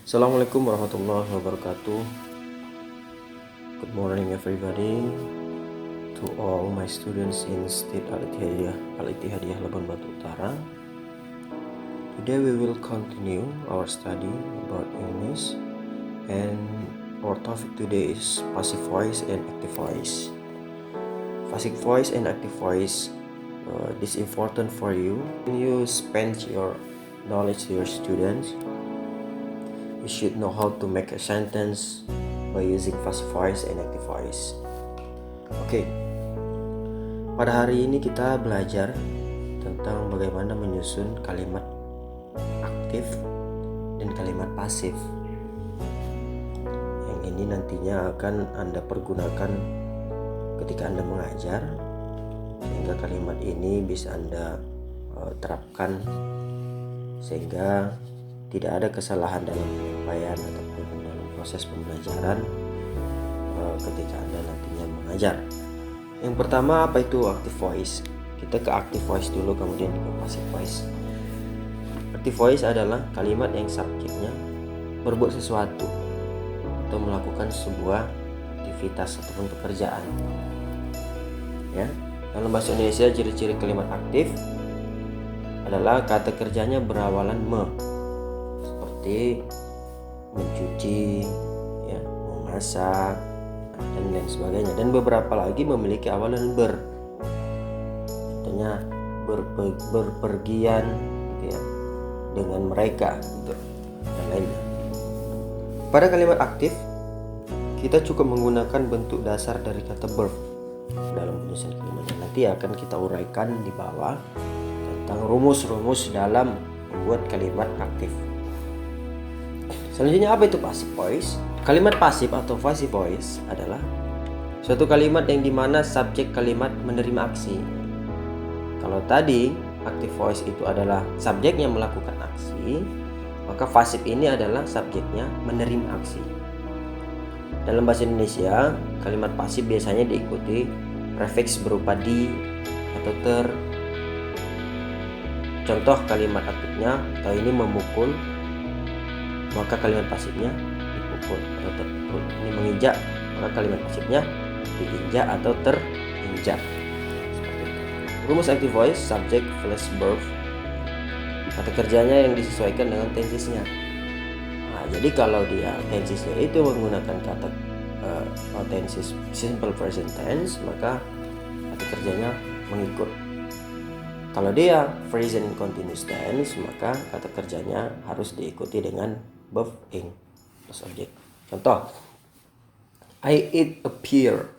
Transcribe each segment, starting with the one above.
Assalamualaikum warahmatullahi wabarakatuh. Good morning everybody, to all my students in State Al-Ittihadiyah Labuan Batu Utara. Today we will continue our study about English, and our topic today is passive voice and active voice. Passive voice and active voice, this is important for you when you spend your knowledge to your students. You should know how to make a sentence by using passive voice and active voice. Oke, pada hari ini kita belajar tentang bagaimana menyusun kalimat aktif dan kalimat pasif. Yang ini nantinya akan Anda pergunakan ketika Anda mengajar, sehingga kalimat ini bisa Anda terapkan sehingga tidak ada kesalahan dalam penyampaian ataupun dalam proses pembelajaran ketika Anda nantinya mengajar. Yang pertama, apa itu active voice? Kita ke active voice dulu, kemudian ke passive voice. Active voice adalah kalimat yang subjeknya berbuat sesuatu atau melakukan sebuah aktivitas ataupun pekerjaan. Ya, dalam bahasa Indonesia ciri-ciri kalimat aktif adalah kata kerjanya berawalan me, seperti mencuci, ya, memasak, dan lain sebagainya. Dan beberapa lagi memiliki awalan ber, contohnya berpergian, gitu ya, dengan mereka, gitu, dan lainnya. Pada kalimat aktif, kita cukup menggunakan bentuk dasar dari kata verb dalam penyusunan kalimatnya. Nanti akan kita uraikan di bawah tentang rumus-rumus dalam membuat kalimat aktif. Selanjutnya, apa itu passive voice? Kalimat pasif atau passive voice adalah suatu kalimat yang dimana subjek kalimat menerima aksi. Kalau tadi active voice itu adalah subjeknya melakukan aksi, maka passive ini adalah subjeknya menerima aksi. Dalam bahasa Indonesia, kalimat pasif biasanya diikuti prefix berupa di atau ter. Contoh kalimat aktifnya, atau ini memukul, maka kalimat pasifnya dipukul atau terpukul. Ini menginjak, maka kalimat pasifnya diinjak atau terinjak. Seperti itu. Rumus active voice, subject plus verb. Kata kerjanya yang disesuaikan dengan tensisnya. Nah, jadi kalau dia tensisnya itu menggunakan kata tensis simple present tense, maka kata kerjanya mengikut. Kalau dia present continuous tense, maka kata kerjanya harus diikuti dengan verb ing plus objek. Contoh, I eat a pear.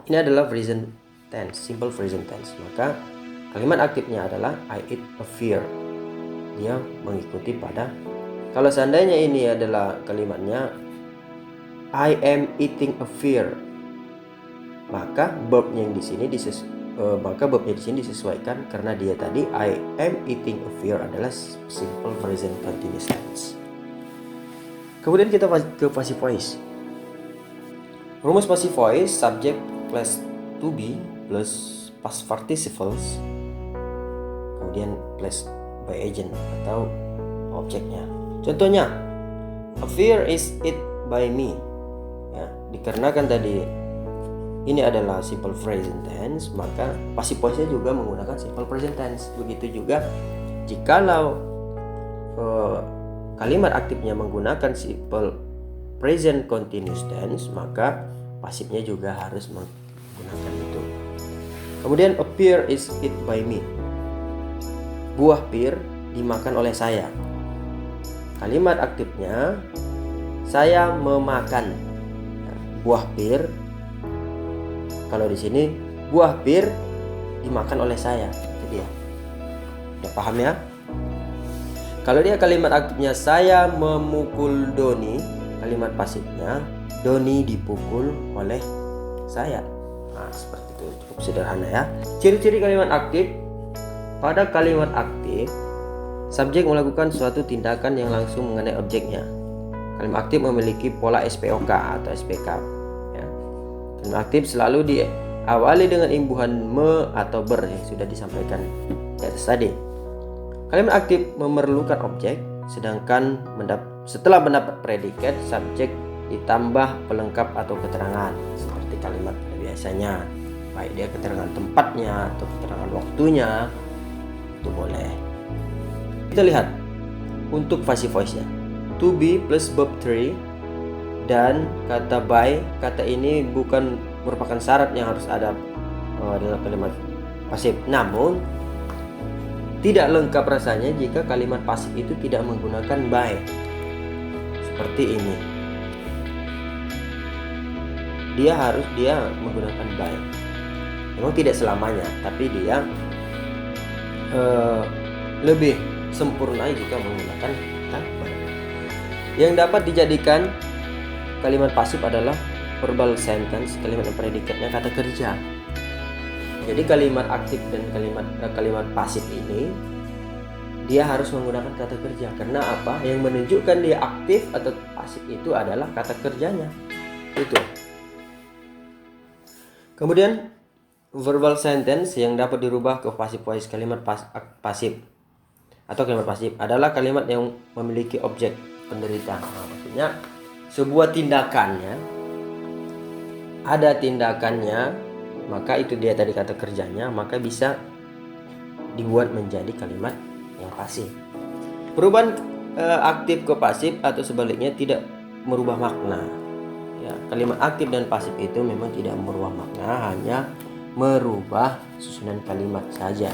Ini adalah present tense, simple present tense. Maka kalimat aktifnya adalah I eat a pear. Dia mengikuti pada. Kalau seandainya ini adalah kalimatnya I am eating a pear, maka verbnya yang di sini disesuaikan karena dia tadi I am eating a pear adalah simple present continuous tense. Kemudian kita ke passive voice. Rumus passive voice, subject plus to be plus past participles, kemudian plus by agent atau objeknya. Contohnya, a pear is eat by me. Ya, dikarenakan tadi ini adalah simple present tense, maka passive voice-nya juga menggunakan simple present tense. Begitu juga jikalau kalimat aktifnya menggunakan simple present continuous tense, maka pasifnya juga harus menggunakan itu. Kemudian a pear is eat by me. Buah pir dimakan oleh saya. Kalimat aktifnya saya memakan buah pir. Kalau di sini buah pir dimakan oleh saya, itu dia. Udah paham ya? Kalau dia kalimat aktifnya saya memukul Doni, kalimat pasifnya Doni dipukul oleh saya. Nah, seperti itu, cukup sederhana ya. Ciri-ciri kalimat aktif. Pada kalimat aktif, subjek melakukan suatu tindakan yang langsung mengenai objeknya. Kalimat aktif memiliki pola SPOK atau SPK. Ya. Kalimat aktif selalu diawali dengan imbuhan me atau ber yang sudah disampaikan di atas tadi. Kalimat aktif memerlukan objek sedangkan setelah mendapat predikat, subjek ditambah pelengkap atau keterangan seperti kalimat pada biasanya, baik dia keterangan tempatnya atau keterangan waktunya, itu boleh. Kita lihat untuk passive voice-nya, to be plus verb 3 dan kata by. Kata ini bukan merupakan syarat yang harus ada dalam kalimat pasif, namun tidak lengkap rasanya jika kalimat pasif itu tidak menggunakan by. Seperti ini, dia menggunakan by. Memang tidak selamanya, tapi dia lebih sempurna jika menggunakan kata by. Yang dapat dijadikan kalimat pasif adalah verbal sentence, kalimat yang predikatnya kata kerja. Jadi kalimat aktif dan kalimat pasif ini dia harus menggunakan kata kerja. Karena apa? Yang menunjukkan dia aktif atau pasif itu adalah kata kerjanya. Itu. Kemudian verbal sentence yang dapat dirubah ke passive voice, kalimat pasif atau kalimat pasif adalah kalimat yang memiliki objek penderita. Maksudnya sebuah tindakannya, ada tindakannya, maka itu dia tadi kata kerjanya, maka bisa dibuat menjadi kalimat yang pasif. Perubahan aktif ke pasif atau sebaliknya tidak merubah makna. Ya, kalimat aktif dan pasif itu memang tidak merubah makna, hanya merubah susunan kalimat saja.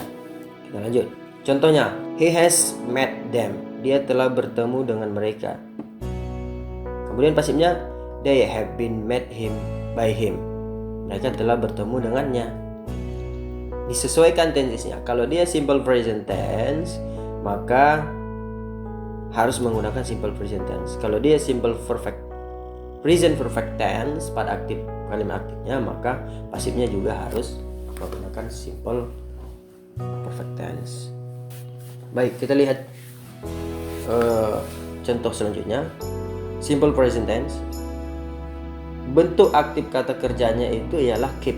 Kita lanjut. Contohnya, he has met them. Dia telah bertemu dengan mereka. Kemudian pasifnya, they have been met by him. Mereka telah bertemu dengannya. Disesuaikan tensesnya. Kalau dia simple present tense, maka harus menggunakan simple present tense. Kalau dia simple present perfect tense pada kalimat aktifnya, maka pasifnya juga harus menggunakan simple perfect tense. Baik, kita lihat contoh selanjutnya. Simple present tense. Bentuk aktif kata kerjanya itu ialah keep.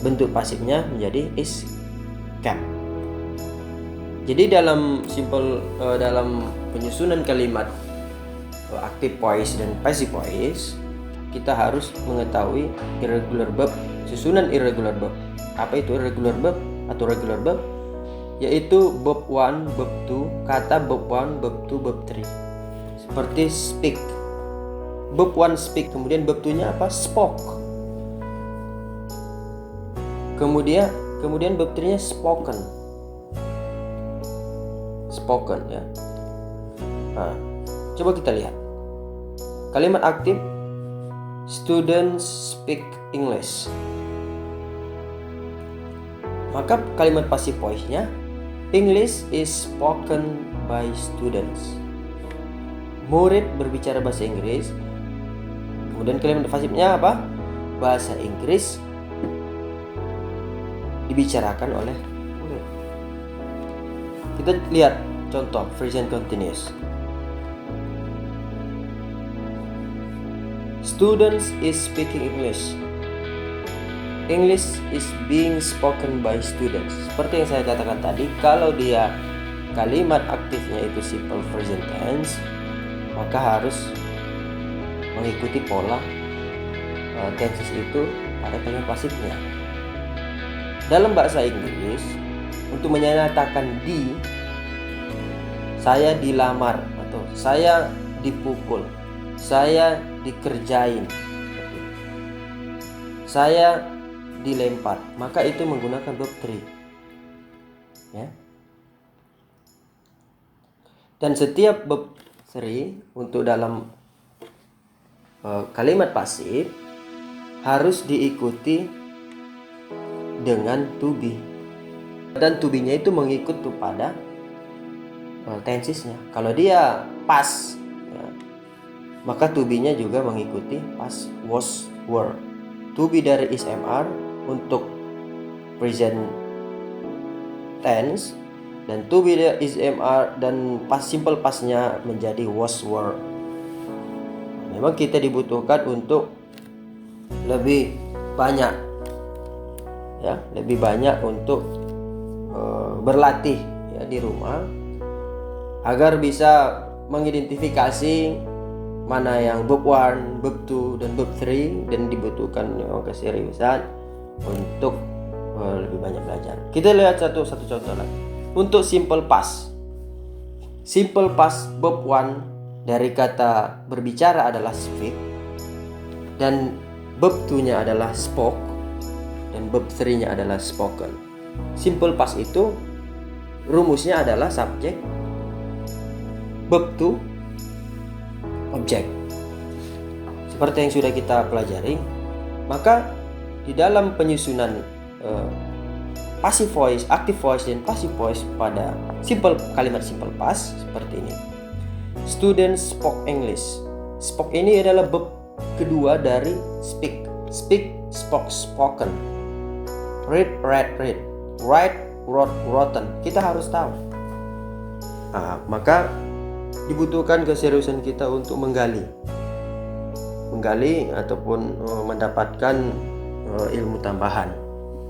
Bentuk pasifnya menjadi is kept. Jadi dalam penyusunan kalimat active voice dan passive voice, kita harus mengetahui irregular verb, susunan irregular verb. Apa itu irregular verb atau regular verb? Yaitu verb 1, verb 2, kata verb 1, verb 2, verb 3. Seperti speak. Verb 1 speak, kemudian verb 2-nya apa? Spoke. Kemudian verb 3-nya spoken. Spoken, ya. Nah, coba kita lihat. Kalimat aktif, students speak English. Maka kalimat passive voice-nya, English is spoken by students. Murid berbicara bahasa Inggris. Kemudian kalimat pasifnya apa? Bahasa Inggris dibicarakan oleh murid. Kita lihat contoh present continuous. Students is speaking English. English is being spoken by students. Seperti yang saya katakan tadi, kalau dia kalimat aktifnya itu simple present tense, maka harus mengikuti pola tenses itu pada kalimat pasifnya. Dalam bahasa Inggris, untuk menyatakan saya dilamar atau saya dipukul, saya dikerjain, saya dilempar, maka itu menggunakan verb 3. Ya. Dan setiap verb 3 untuk dalam kalimat pasif harus diikuti dengan to be. Dan to be-nya itu mengikut pada tensesnya. Kalau dia past, ya, maka to be-nya juga mengikuti past, was, were. To be dari is mr untuk present tense, dan to be dari is mr dan past simple past-nya menjadi was, were. Memang kita dibutuhkan untuk lebih banyak, ya, lebih banyak untuk berlatih, ya di rumah agar bisa mengidentifikasi mana yang bab 1, bab 2 dan bab 3 dan dibutuhkan keseriusan untuk lebih banyak belajar. Kita lihat satu contoh lagi. Untuk simple past. Simple past bab 1 dari kata berbicara adalah speak dan bab 2-nya adalah spoke dan bab 3-nya adalah spoken. Simple past itu rumusnya adalah subject, bab 2 objek. Seperti yang sudah kita pelajari, maka di dalam penyusunan passive voice, active voice dan passive voice pada kalimat simple past seperti ini. Students spoke English. Spoke ini adalah bab kedua dari speak. Speak, spoke, spoken. Read, read, read. Write, wrote, written. Kita harus tahu. Maka dibutuhkan keseriusan kita untuk menggali ataupun mendapatkan ilmu tambahan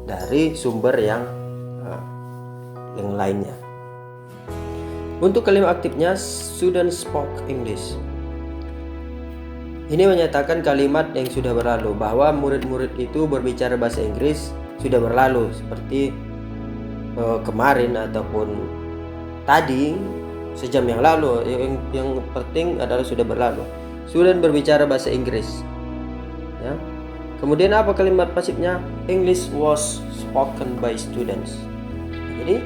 dari sumber yang lainnya. Untuk kalimat aktifnya, students spoke English. Ini menyatakan kalimat yang sudah berlalu, bahwa murid-murid itu berbicara bahasa Inggris sudah berlalu, seperti kemarin ataupun tadi, sejam yang lalu. Yang penting adalah sudah berlalu. Student berbicara bahasa Inggris. Ya. Kemudian apa kalimat pasifnya? English was spoken by students. Jadi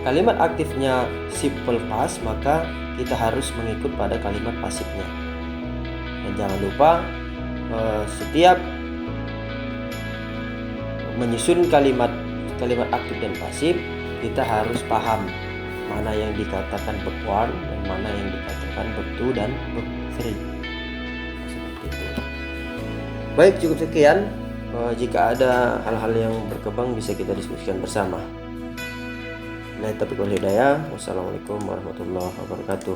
kalimat aktifnya simple past, maka kita harus mengikut pada kalimat pasifnya. Dan jangan lupa setiap menyusun kalimat aktif dan pasif, kita harus paham mana yang dikatakan bab 1 dan mana yang dikatakan bab 2 dan bab 3. Seperti itu. Baik, cukup sekian. Jika ada hal-hal yang berkembang bisa kita diskusikan bersama. Wassalamualaikum warahmatullahi wabarakatuh.